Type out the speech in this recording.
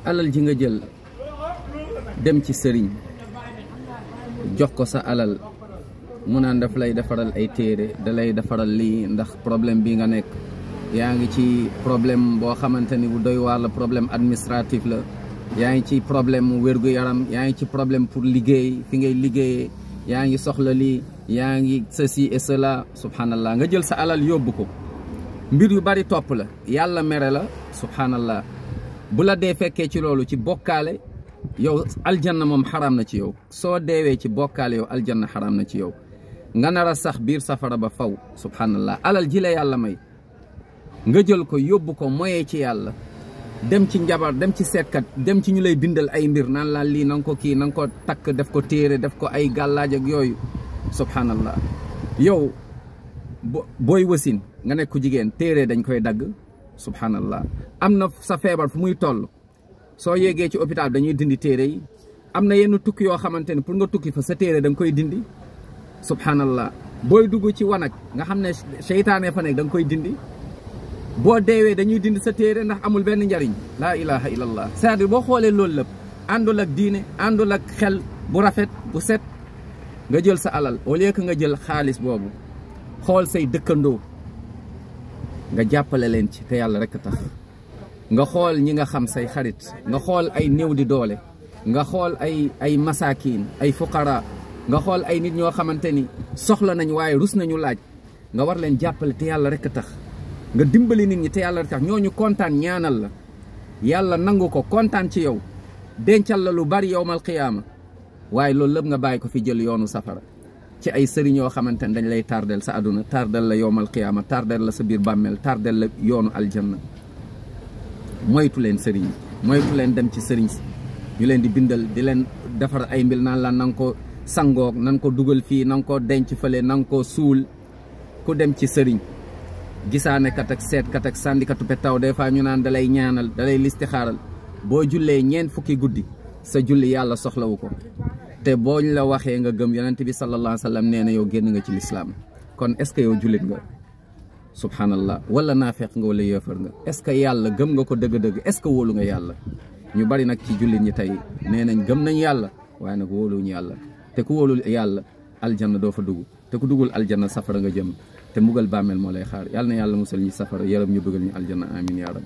alal ji nga jël dem ci sëriñ jox ko sa alal mu naan daf lay defaral ay téere da lay defaral lii ndax problème bi nga nekk yaa ngi ci problème boo xamante ni bu doy waar la problème administratif la yaa ngi ci problème mu wér-gu-yaram yaa ngi ci problème pour liggéey fi ngay liggéeyee yaa ngi soxla lii yaa ngi ceci et cela subhanallah nga jël sa alal yóbbu ko mbir yu bari topp la yàlla mere la subhanallah bu la dee fekkee ci loolu ci bokkaale yow aljanna moom xaram na ci yow soo deewee ci bokkaale yow aljanna xaram na ci yow nga nar a sax biir safara ba faw subhanallah alal ji la yàlla may nga jël ko yóbbu ko moyee ci yàlla dem ci njabar dem ci seetkat dem ci ñu lay bindal ay mbir naan la lii na nga ko kii na nga ko takk def ko téere def ko ay gàllaaj ak yooyu subhanallah yow booy wasin nga nekk ku jigéen téere dañ koy dagg subhanallah am na sa feebar fu muy toll soo yéegee ci hôpital dañuy dindi téere yi am na yenn tukki yoo xamante ne pour nga tukki fa sa téere da nga koy dindi subhanallah booy dugg ci wanag nga xam ne seytaane fa nekk da nga koy dindi boo deewee dañuy dindi sa téere ndax amul benn njariñ laa ilaha illallah c'est-à-dire boo xoolee loolu lépp àndul ak diine àndul ak xel bu rafet bu set nga jël sa alal au lieu que nga jël xaalis boobu xool say dëkkandoo nga jàppale leen ci te yàlla rek tax nga xool ñi nga xam say xarit nga xool ay néew di doole nga xool ay masaakiin ay fuqara nga xool ay nit ñoo xamante ni soxla nañ waaye rus nañu laaj nga war leen jàppale te yàlla rek tax nga dimbali nit ñi te yàlla rek tax ñooñu kontaan ñaanal la yàlla nangu ko kontaan ci yow dencal la lu bari yowmal qiyaama waaye loolu lépp nga bàyyi ko fi jël yoonu safara ci ay sëriñ yoo xamante ne dañ lay tardel sa àdduna tardel la yowmal qiyaama tardel la sa biir bàmmeel tardel la yoonu aljanna moytu leen sëriñ moytu leen dem ci sëriñ si ñu leen di bindal di leen defar ay mbir naan la na nga ko sangoog na nga ko dugal fii na nga ko denc fële na nga ko suul ku dem ci sëriñ gisaane kat ak seet kat ak sàndikatu petaw des fois ñu naan da lay ñaanal da lay listixaaral boo jullee ñeent fukki guddi sa julli yàlla soxlawu ko te booñ la waxee nga gëm yonent bi sallallahu alayhi wa sallam nee na yow génn nga ci lislaam kon est ce que yow jullit nga subhanallah wala naafeq nga wala yéefar nga est ce que yàlla gëm nga ko dëgg-dëgg est ce que wóolu nga yàlla ñu bari nag ci jullit ñi tey nee nañ gëm nañ yàlla waaye nag wóoluwuñu yàlla te ku wóolul yàlla aljanna doo fa dugg te ku duggul aljanna safara nga jëm te mbugal bàmmeel moo lay xaar yàlla na yàlla musal ñi safara yërëm ñu dugal ñu aljanna amin yaa rab